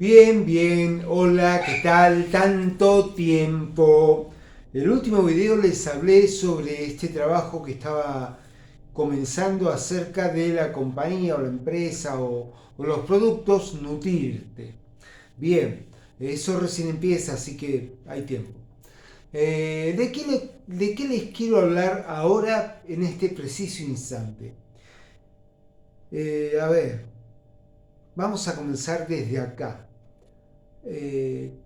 Bien, bien, hola, ¿qué tal? Tanto tiempo. En el último video les hablé sobre este trabajo que estaba comenzando acerca de la compañía o la empresa o los productos Nutrirte. Bien, eso recién empieza, así que hay tiempo. ¿De qué les quiero hablar ahora en este preciso instante? A ver, vamos a comenzar desde acá.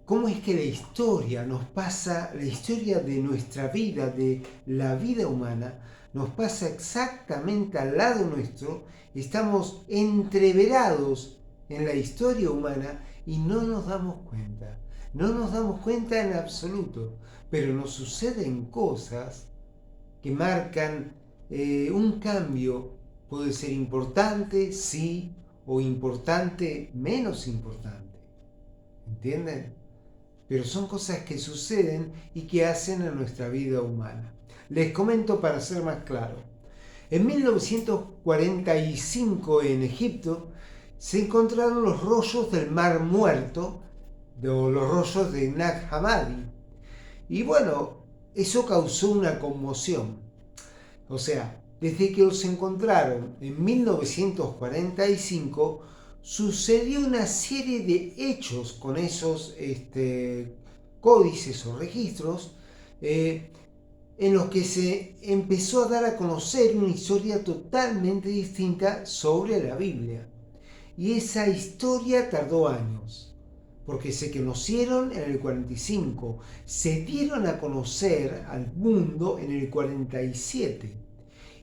Cómo es que la historia nos pasa, la historia de nuestra vida, de la vida humana, nos pasa exactamente al lado nuestro, estamos entreverados en la historia humana y no nos damos cuenta. No nos damos cuenta en absoluto, pero nos suceden cosas que marcan un cambio. Puede ser importante, sí, o importante, menos importante. ¿Entienden? Pero son cosas que suceden y que hacen a nuestra vida humana. Les comento para ser más claro. En 1945 en Egipto se encontraron los rollos del Mar Muerto, o los rollos de Nag Hammadi. Y bueno, eso causó una conmoción. O sea, desde que los encontraron en 1945, sucedió una serie de hechos con esos códices o registros en los que se empezó a dar a conocer una historia totalmente distinta sobre la Biblia. Y esa historia tardó años, porque se conocieron en el 45, se dieron a conocer al mundo en el 47.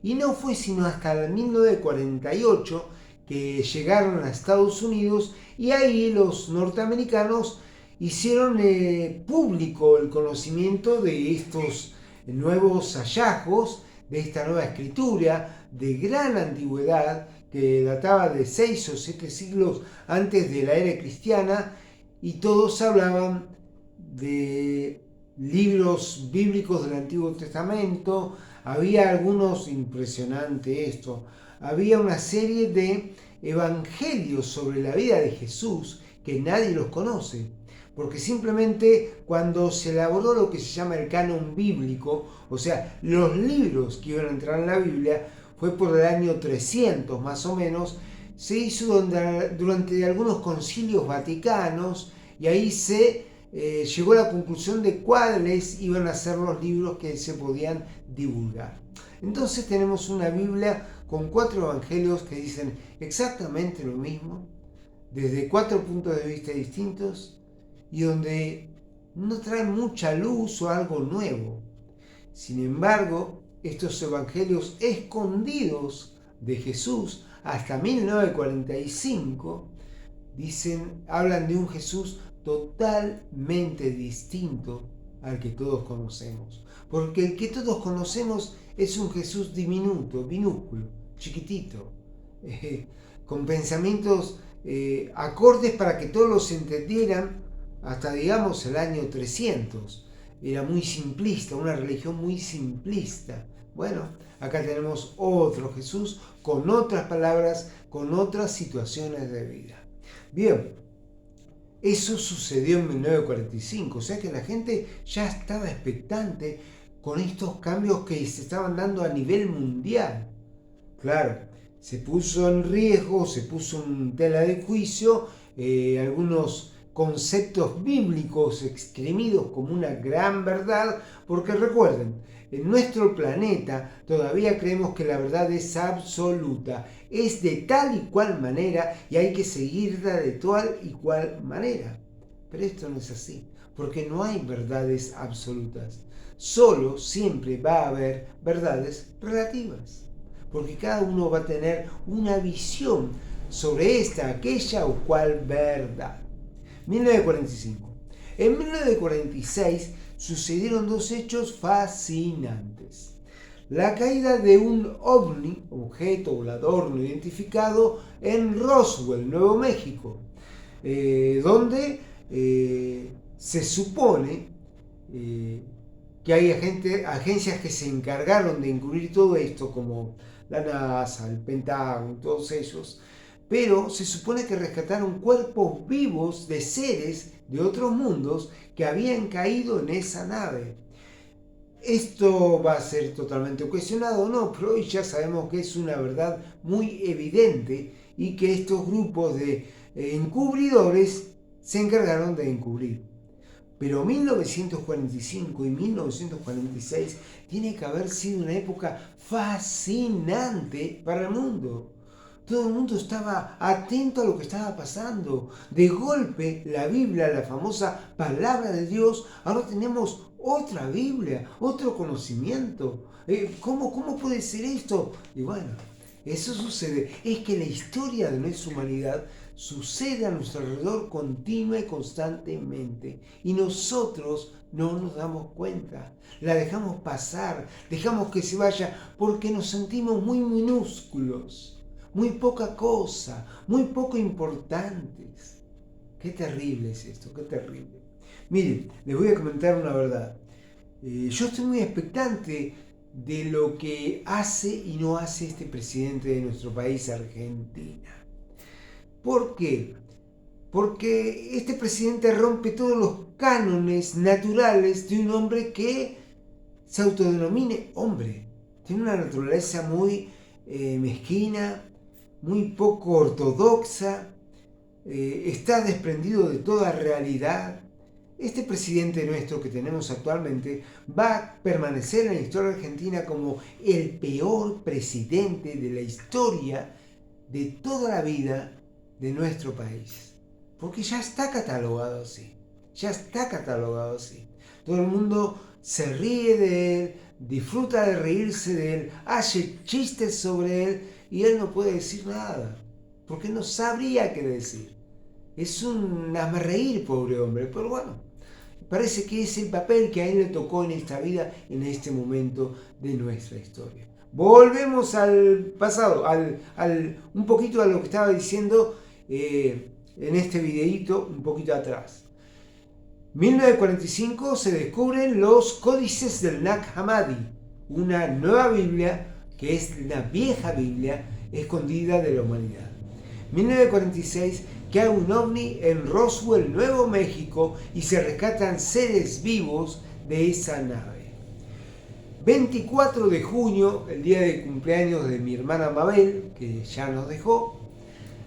Y no fue sino hasta el 1948 que llegaron a Estados Unidos y ahí los norteamericanos hicieron público el conocimiento de estos nuevos hallazgos, de esta nueva escritura de gran antigüedad que databa de 6 o 7 siglos antes de la era cristiana, y todos hablaban de libros bíblicos del Antiguo Testamento. Había algunos, impresionante esto, había una serie de evangelios sobre la vida de Jesús que nadie los conoce, porque simplemente cuando se elaboró lo que se llama el canon bíblico, o sea, los libros que iban a entrar en la Biblia, fue por el año 300 más o menos, se hizo durante algunos concilios vaticanos, y ahí se llegó a la conclusión de cuáles iban a ser los libros que se podían divulgar. Entonces tenemos una Biblia con 4 evangelios que dicen exactamente lo mismo, desde 4 puntos de vista distintos, y donde no traen mucha luz o algo nuevo. Sin embargo, estos evangelios escondidos de Jesús hasta 1945 hablan de un Jesús totalmente distinto al que todos conocemos. Porque el que todos conocemos es un Jesús diminuto, minúsculo, chiquitito, con pensamientos acordes para que todos los entendieran hasta, digamos, el año 300. Era muy simplista, una religión muy simplista. Bueno, acá tenemos otro Jesús con otras palabras, con otras situaciones de vida. Bien, eso sucedió en 1945, o sea que la gente ya estaba expectante con estos cambios que se estaban dando a nivel mundial. Claro, se puso en riesgo, se puso en tela de juicio algunos conceptos bíblicos exprimidos como una gran verdad, porque recuerden, en nuestro planeta todavía creemos que la verdad es absoluta, es de tal y cual manera y hay que seguirla de tal y cual manera. Pero esto no es así, porque no hay verdades absolutas, solo siempre va a haber verdades relativas, porque cada uno va a tener una visión sobre esta, aquella o cual verdad. 1945. En 1946 sucedieron 2 hechos fascinantes. La caída de un ovni, objeto volador no identificado, en Roswell, Nuevo México, donde se supone que hay agencias que se encargaron de encubrir todo esto, como la NASA, el Pentágono, todos ellos, pero se supone que rescataron cuerpos vivos de seres de otros mundos que habían caído en esa nave. Esto va a ser totalmente cuestionado o no, pero hoy ya sabemos que es una verdad muy evidente y que estos grupos de encubridores se encargaron de encubrir. Pero 1945 y 1946 tiene que haber sido una época fascinante para el mundo. Todo el mundo estaba atento a lo que estaba pasando. De golpe, la Biblia, la famosa palabra de Dios, ahora tenemos otra Biblia, otro conocimiento. ¿Cómo puede ser esto? Y bueno, eso sucede. Es que la historia de nuestra humanidad sucede a nuestro alrededor continua y constantemente. Y nosotros no nos damos cuenta. La dejamos pasar, dejamos que se vaya porque nos sentimos muy minúsculos. Muy poca cosa, muy poco importantes. Qué terrible es esto, qué terrible. Miren, les voy a comentar una verdad. Yo estoy muy expectante de lo que hace y no hace este presidente de nuestro país, Argentina. ¿Por qué? Porque este presidente rompe todos los cánones naturales de un hombre que se autodenomine hombre. Tiene una naturaleza muy mezquina, muy poco ortodoxa, está desprendido de toda realidad. Este presidente nuestro que tenemos actualmente va a permanecer en la historia argentina como el peor presidente de la historia de toda la vida de nuestro país. Porque ya está catalogado así. Ya está catalogado así. Todo el mundo se ríe de él, disfruta de reírse de él, hace chistes sobre él y él no puede decir nada. Porque no sabría qué decir. Es un hazmerreír, pobre hombre. Pero bueno, parece que es el papel que a él le tocó en esta vida, en este momento de nuestra historia. Volvemos al pasado, un poquito a lo que estaba diciendo en este videíto, un poquito atrás. 1945 se descubren los códices del Nag Hammadi, una nueva Biblia que es la vieja Biblia escondida de la humanidad. 1946 cae un ovni en Roswell, Nuevo México, y se rescatan seres vivos de esa nave. 24 de junio, el día de cumpleaños de mi hermana Mabel, que ya nos dejó,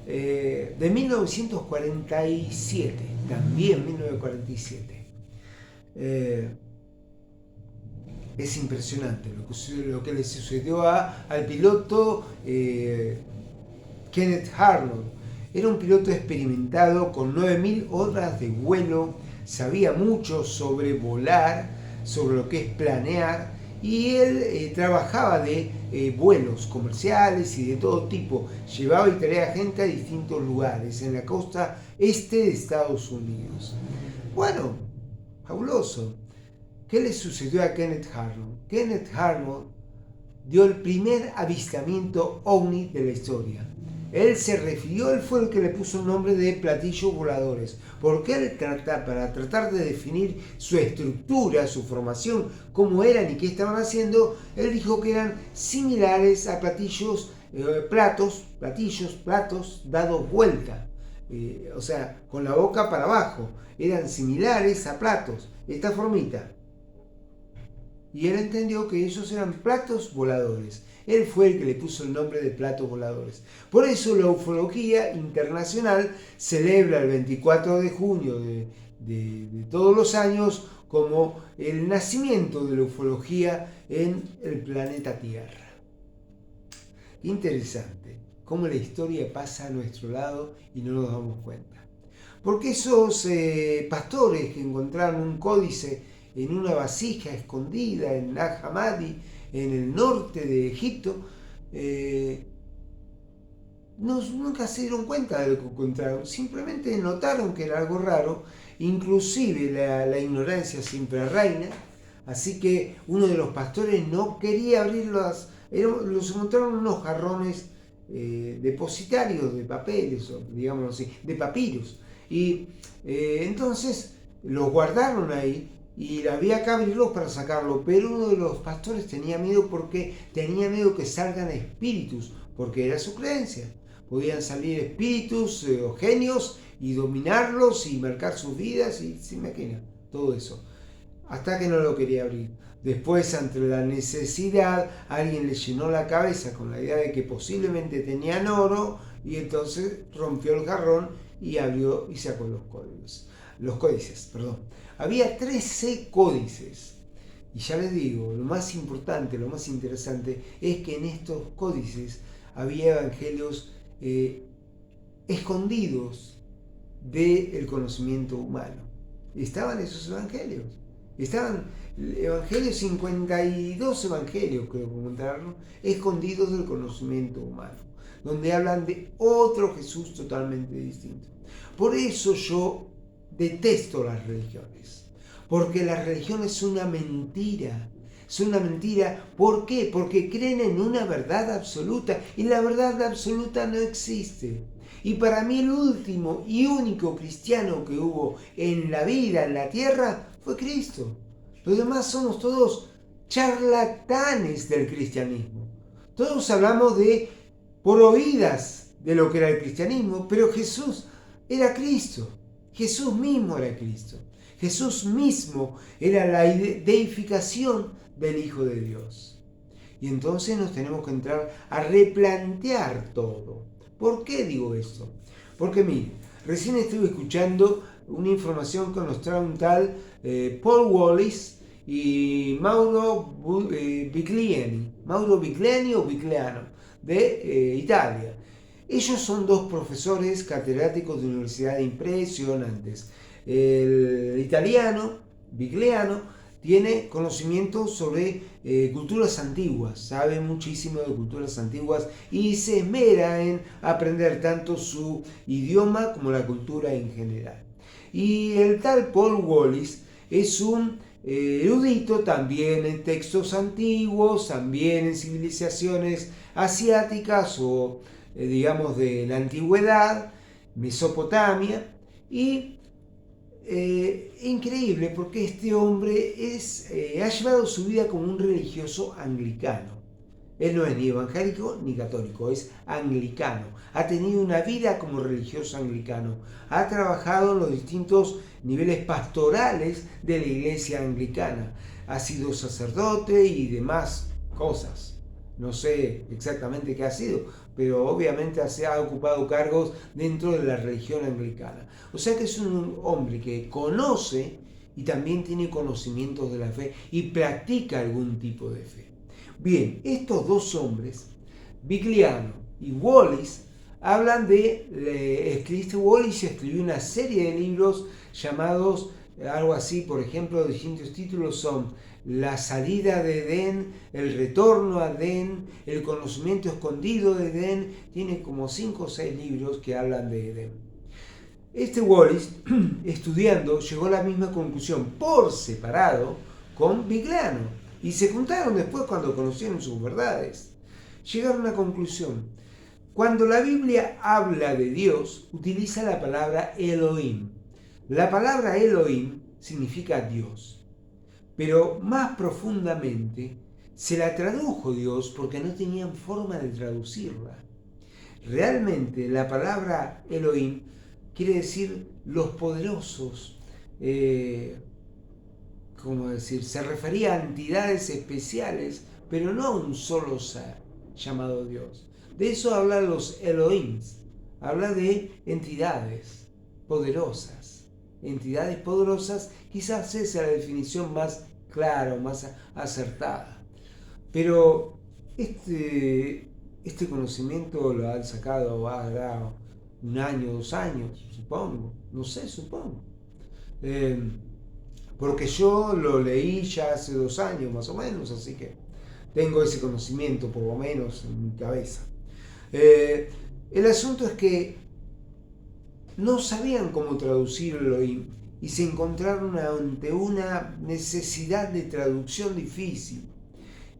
de 1947, también 1947. Es impresionante lo que le sucedió al piloto Kenneth Arnold. Era un piloto experimentado con 9.000 horas de vuelo, sabía mucho sobre volar, sobre lo que es planear, y él trabajaba de vuelos comerciales y de todo tipo. Llevaba y traía gente a distintos lugares en la costa este de Estados Unidos. Bueno, fabuloso. ¿Qué le sucedió a Kenneth Arnold? Kenneth Arnold dio el primer avistamiento ovni de la historia. Él fue el que le puso el nombre de platillos voladores, porque él para tratar de definir su estructura, su formación, cómo eran y qué estaban haciendo, él dijo que eran similares a platillos dados vuelta, o sea, con la boca para abajo, eran similares a platos, esta formita. Y él entendió que ellos eran platos voladores. Él fue el que le puso el nombre de platos voladores. Por eso la ufología internacional celebra el 24 de junio de todos los años como el nacimiento de la ufología en el planeta Tierra. Interesante cómo la historia pasa a nuestro lado y no nos damos cuenta. Porque esos pastores que encontraron un códice en una vasija escondida en Nag Hammadi, en el norte de Egipto, nunca se dieron cuenta de lo que encontraron, simplemente notaron que era algo raro, inclusive la ignorancia siempre reina, así que uno de los pastores no quería abrirlos, los encontraron unos jarrones depositarios de papeles, o digamos así, de papiros, y entonces los guardaron ahí, y había que abrirlos para sacarlo, pero uno de los pastores tenía miedo porque tenía miedo que salgan espíritus, porque era su creencia. podían salir espíritus o genios y dominarlos y marcar sus vidas, y se imagina todo eso. Hasta que no lo quería abrir. Después, ante la necesidad, alguien le llenó la cabeza con la idea de que posiblemente tenían oro, y entonces rompió el jarrón y abrió y sacó los códices. Había 13 códices. Y ya les digo, lo más importante, lo más interesante es que en estos códices había evangelios escondidos del conocimiento humano. Estaban esos evangelios. Estaban evangelios, 52 evangelios, creo comentarlo, escondidos del conocimiento humano, donde hablan de otro Jesús totalmente distinto. Por eso yo detesto las religiones, porque la religión es una mentira. Es una mentira. ¿Por qué? Porque creen en una verdad absoluta, y la verdad absoluta no existe. Y para mí el último y único cristiano que hubo en la vida, en la tierra, fue Cristo. Los demás somos todos charlatanes del cristianismo. Todos hablamos por oídas de lo que era el cristianismo, pero Jesús era Cristo. Jesús mismo era Cristo. Jesús mismo era la deificación del Hijo de Dios. Y entonces nos tenemos que entrar a replantear todo. ¿Por qué digo esto? Porque mire, recién estuve escuchando una información que nos trae un tal Paul Wallis y Mauro Bigliani o Bigliano de Italia. Ellos son dos profesores catedráticos de universidad impresionantes. El italiano, Bigliano, tiene conocimiento sobre culturas antiguas, sabe muchísimo de culturas antiguas y se esmera en aprender tanto su idioma como la cultura en general. Y el tal Paul Wallis es un erudito también en textos antiguos, también en civilizaciones asiáticas o digamos de la antigüedad, Mesopotamia, y increíble porque este hombre ha llevado su vida como un religioso anglicano. Él no es ni evangélico ni católico, es anglicano. Ha tenido una vida como religioso anglicano. Ha trabajado en los distintos niveles pastorales de la iglesia anglicana. Ha sido sacerdote y demás cosas. No sé exactamente qué ha sido, pero obviamente ha ocupado cargos dentro de la religión anglicana. O sea que es un hombre que conoce y también tiene conocimientos de la fe y practica algún tipo de fe. Bien, estos dos hombres, Bigliano y Wallis, hablan este Wallis escribió una serie de libros llamados, algo así, por ejemplo, distintos títulos son La salida de Edén, El retorno a Edén, El conocimiento escondido de Edén. Tiene como 5 o 6 libros que hablan de Edén. Este Wallis, estudiando, llegó a la misma conclusión por separado con Bigliano, y se juntaron después cuando conocieron sus verdades. Llegaron a una conclusión. Cuando la Biblia habla de Dios, utiliza la palabra Elohim. La palabra Elohim significa Dios, pero más profundamente se la tradujo Dios porque no tenían forma de traducirla. Realmente la palabra Elohim quiere decir los poderosos, se refería a entidades especiales, pero no a un solo ser llamado Dios. De eso habla los Elohims, habla de entidades poderosas. Entidades poderosas, quizás esa es la definición más clara o más acertada. Pero este conocimiento lo han sacado hace 1 año, 2 años, supongo. No sé, supongo. Porque yo lo leí ya hace 2 años más o menos, así que tengo ese conocimiento por lo menos en mi cabeza. El asunto es que no sabían cómo traducirlo y se encontraron ante una necesidad de traducción difícil.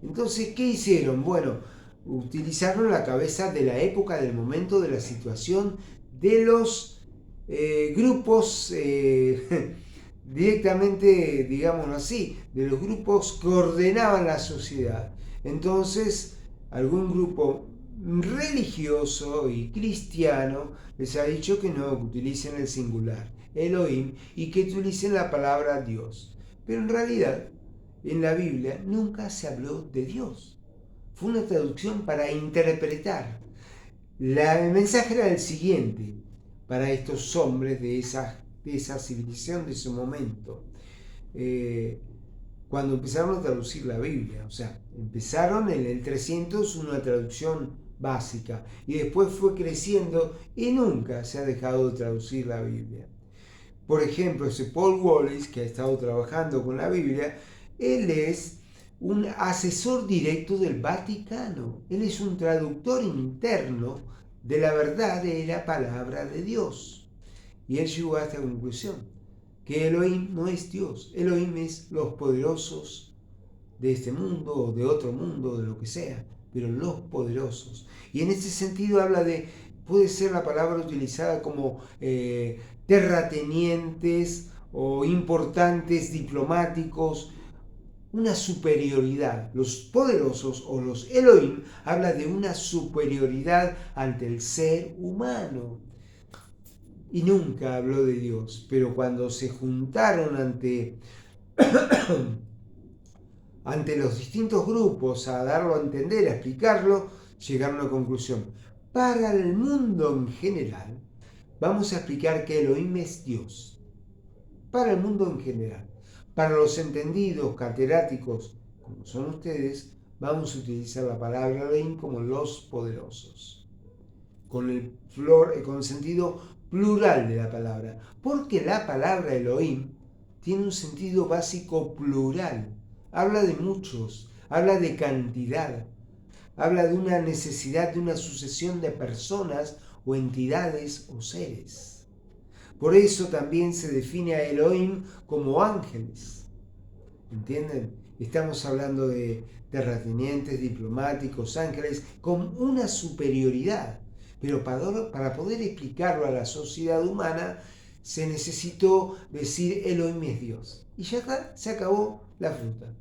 Entonces, ¿qué hicieron? Bueno, utilizaron la cabeza de la época, del momento, de la situación, de los grupos, directamente, digámoslo así, de los grupos que ordenaban la sociedad. Entonces, algún grupo religioso y cristiano les ha dicho que no, que utilicen el singular, Elohim, y que utilicen la palabra Dios. Pero en realidad, en la Biblia nunca se habló de Dios. Fue una traducción para interpretar. El mensaje era el siguiente para estos hombres de esa civilización de ese momento. Cuando empezaron a traducir la Biblia, o sea, empezaron en el 300 una traducción básica y después fue creciendo y nunca se ha dejado de traducir la Biblia. Por ejemplo, ese Paul Wallace, que ha estado trabajando con la Biblia, él es un asesor directo del Vaticano. Él es un traductor interno de la verdad de la palabra de Dios. Y él llegó a esta conclusión, que Elohim no es Dios. Elohim es los poderosos de este mundo o de otro mundo, de lo que sea, pero los poderosos. Y en ese sentido habla de, puede ser la palabra utilizada como terratenientes o importantes diplomáticos, una superioridad. Los poderosos o los Elohim habla de una superioridad ante el ser humano. Y nunca habló de Dios, pero cuando se juntaron ante los distintos grupos a darlo a entender, a explicarlo, llegaron a una conclusión. Para el mundo en general, vamos a explicar que Elohim es Dios. Para el mundo en general. Para los entendidos, catedráticos, como son ustedes, vamos a utilizar la palabra Elohim como los poderosos. Con el sentido plural de la palabra. Porque la palabra Elohim tiene un sentido básico plural. Habla de muchos, habla de cantidad, habla de una necesidad de una sucesión de personas o entidades o seres. Por eso también se define a Elohim como ángeles. ¿Entienden? Estamos hablando de terratenientes, diplomáticos, ángeles, con una superioridad. Pero para poder explicarlo a la sociedad humana, se necesitó decir Elohim es Dios. Y ya está, se acabó la fruta.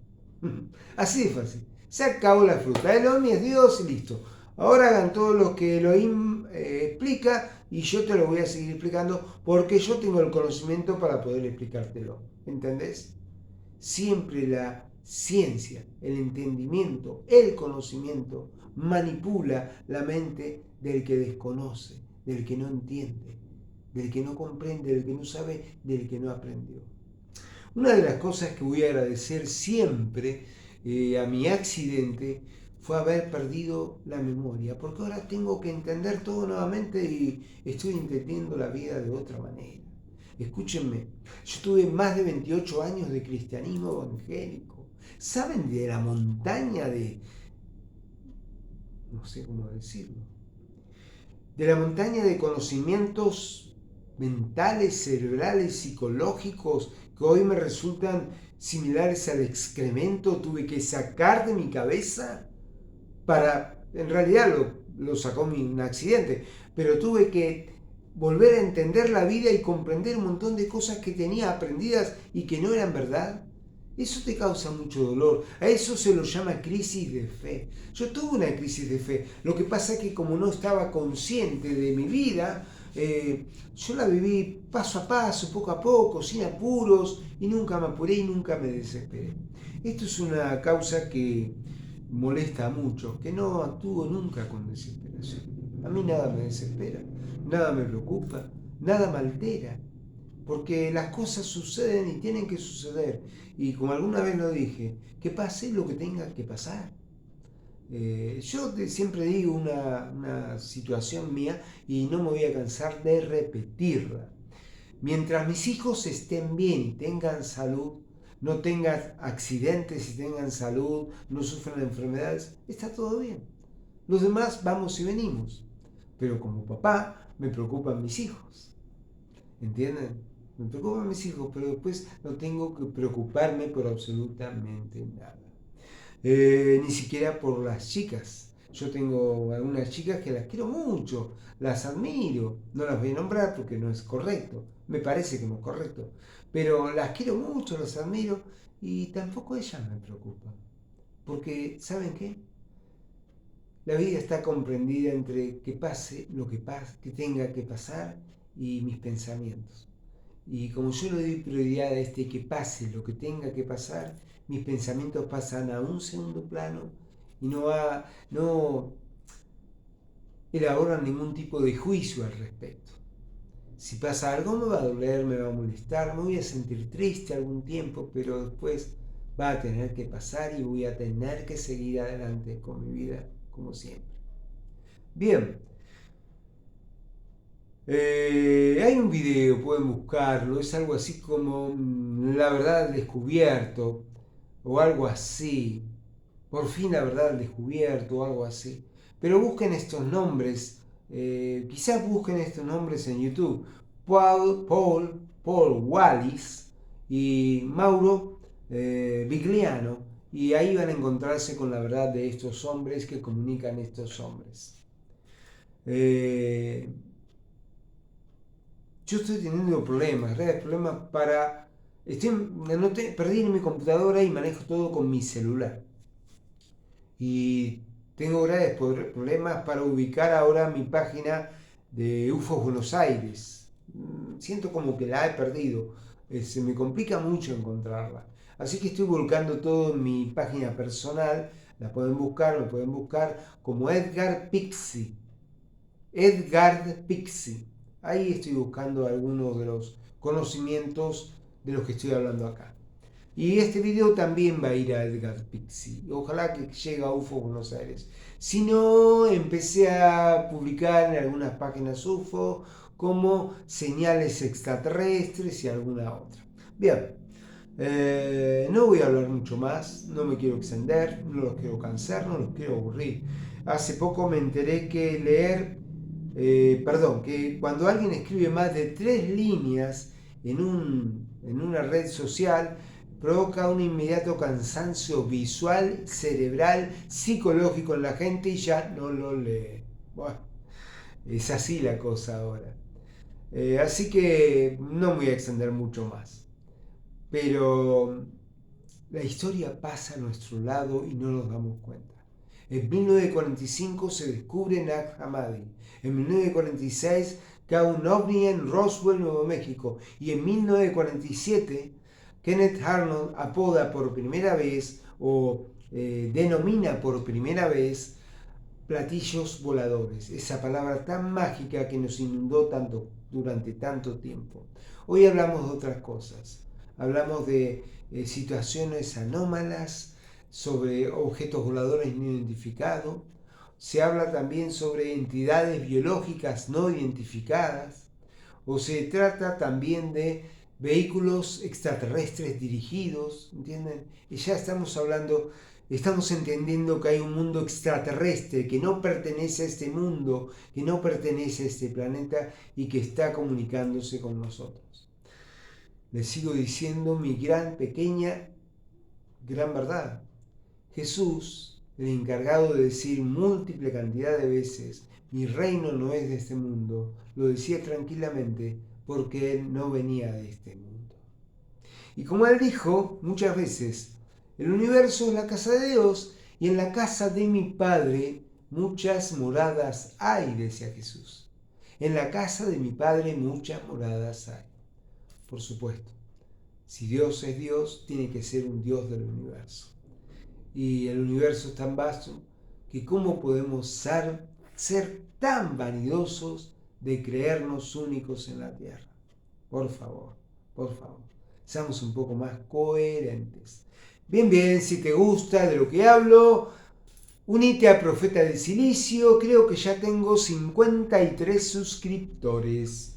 Así de fácil. Se acabó la fruta. Elohim es Dios y listo. Ahora hagan todo lo que Elohim explica y yo te lo voy a seguir explicando porque yo tengo el conocimiento para poder explicártelo. ¿Entendés? Siempre la ciencia, el entendimiento, el conocimiento manipula la mente del que desconoce, del que no entiende, del que no comprende, del que no sabe, del que no aprendió. Una de las cosas que voy a agradecer siempre a mi accidente fue haber perdido la memoria, porque ahora tengo que entender todo nuevamente y estoy entendiendo la vida de otra manera. Escúchenme, yo tuve más de 28 años de cristianismo evangélico. ¿Saben de la montaña de... no sé cómo decirlo? De la montaña de conocimientos mentales, cerebrales, psicológicos, que hoy me resultan similares al excremento, tuve que sacar de mi cabeza para... en realidad lo sacó un accidente, pero tuve que volver a entender la vida y comprender un montón de cosas que tenía aprendidas y que no eran verdad. Eso te causa mucho dolor. A eso se lo llama crisis de fe. Yo tuve una crisis de fe. Lo que pasa es que como no estaba consciente de mi vida, yo la viví paso a paso, poco a poco, sin apuros, y nunca me apuré y nunca me desesperé. Esto es una causa que molesta a muchos, que no actúo nunca con desesperación. A mí nada me desespera, nada me preocupa, nada me altera, porque las cosas suceden y tienen que suceder. Y como alguna vez lo dije, que pase lo que tenga que pasar. Yo siempre digo una situación mía y no me voy a cansar de repetirla. Mientras mis hijos estén bien y tengan salud, no tengan accidentes y tengan salud, no sufran enfermedades, está todo bien. Los demás vamos y venimos. Pero como papá me preocupan mis hijos. ¿Entienden? Me preocupan mis hijos, pero después no tengo que preocuparme por absolutamente nada. Ni siquiera por las chicas. Yo tengo algunas chicas que las quiero mucho, las admiro. No las voy a nombrar porque no es correcto. Me parece que no es correcto. Pero las quiero mucho, las admiro y tampoco ellas me preocupan. Porque, ¿saben qué? La vida está comprendida entre que pase lo que que tenga que pasar y mis pensamientos. Y como yo le doy prioridad a que pase lo que tenga que pasar, mis pensamientos pasan a un segundo plano y no elaboran ningún tipo de juicio al respecto. Si pasa algo me va a doler, me va a molestar, me voy a sentir triste algún tiempo, pero después va a tener que pasar y voy a tener que seguir adelante con mi vida como siempre. Bien, hay un video, pueden buscarlo, es algo así como La verdad al descubierto o algo así. Por fin la verdad al descubierto o algo así. Pero busquen estos nombres, quizás busquen estos nombres en YouTube. Paul Wallis y Mauro Vigliano. Y ahí van a encontrarse con la verdad de estos hombres que comunican estos hombres. Yo estoy teniendo problemas, graves problemas para... perdí mi computadora y manejo todo con mi celular. Y tengo graves problemas para ubicar ahora mi página de UFOs Buenos Aires. Siento como que la he perdido. Se me complica mucho encontrarla. Así que estoy volcando todo en mi página personal. Me pueden buscar como Edgar Pixie. Edgar Pixie. Ahí estoy buscando algunos de los conocimientos de los que estoy hablando acá. Y este video también va a ir a Edgar Pixie. Ojalá que llegue a UFO Buenos Aires. Si no, empecé a publicar en algunas páginas UFO como señales extraterrestres y alguna otra. Bien, no voy a hablar mucho más, no me quiero extender, no los quiero cansar, no los quiero aburrir. Hace poco me enteré que que cuando alguien escribe más de 3 líneas en una red social, provoca un inmediato cansancio visual, cerebral, psicológico en la gente y ya no lo lee. Bueno, es así la cosa ahora. Así que no me voy a extender mucho más. Pero la historia pasa a nuestro lado y no nos damos cuenta. En 1945 se descubre Nag Hammadi. En 1946 cae un ovni en Roswell, Nuevo México. Y en 1947 Kenneth Arnold apoda por primera vez o denomina por primera vez platillos voladores. Esa palabra tan mágica que nos inundó tanto durante tanto tiempo. Hoy hablamos de otras cosas. Hablamos de situaciones anómalas, sobre objetos voladores no identificados. Se habla también sobre entidades biológicas no identificadas. O se trata también de vehículos extraterrestres dirigidos, ¿entienden? Y ya estamos entendiendo que hay un mundo extraterrestre que no pertenece a este mundo, que no pertenece a este planeta y que está comunicándose con nosotros. Les sigo diciendo mi gran verdad. Jesús, el encargado de decir múltiple cantidad de veces, mi reino no es de este mundo, lo decía tranquilamente porque él no venía de este mundo. Y como él dijo muchas veces, el universo es la casa de Dios y en la casa de mi Padre muchas moradas hay, decía Jesús. En la casa de mi Padre muchas moradas hay. Por supuesto, si Dios es Dios, tiene que ser un Dios del universo. Y el universo es tan vasto que cómo podemos ser tan vanidosos de creernos únicos en la tierra. Por favor, seamos un poco más coherentes. Bien, si te gusta de lo que hablo, unite a Profeta del Silicio. Creo que ya tengo 53 suscriptores.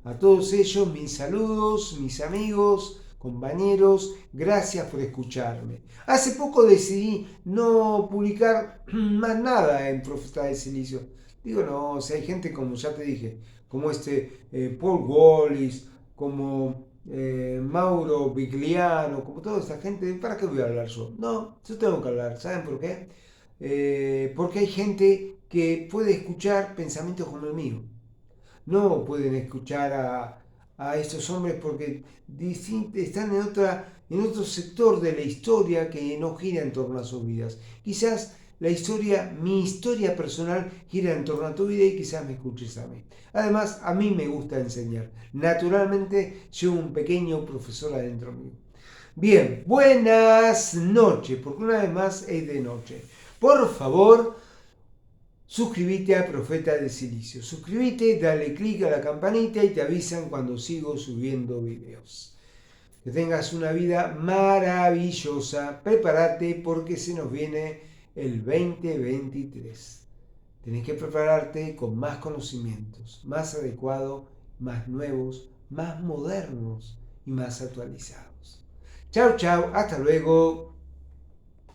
A todos ellos mis saludos, mis amigos, compañeros, gracias por escucharme. Hace poco decidí no publicar más nada en Profeta del Silicio. Digo, no, si hay gente como ya te dije, como Paul Wallis, como Mauro Vigliano, como toda esta gente, ¿para qué voy a hablar yo? No, yo tengo que hablar, ¿saben por qué? Porque hay gente que puede escuchar pensamientos como el mío. No pueden escuchar a estos hombres porque están en otro sector de la historia que no gira en torno a sus vidas. Quizás mi historia personal gira en torno a tu vida y quizás me escuches a mí. Además, a mí me gusta enseñar. Naturalmente, soy un pequeño profesor adentro mío. Bien, buenas noches, porque una vez más es de noche. Por favor, suscríbete a Profeta de Silicio. Suscríbete, dale clic a la campanita y te avisan cuando sigo subiendo videos. Que tengas una vida maravillosa. Prepárate porque se nos viene el 2023. Tenés que prepararte con más conocimientos, más adecuados, más nuevos, más modernos y más actualizados. Chao, chao, hasta luego.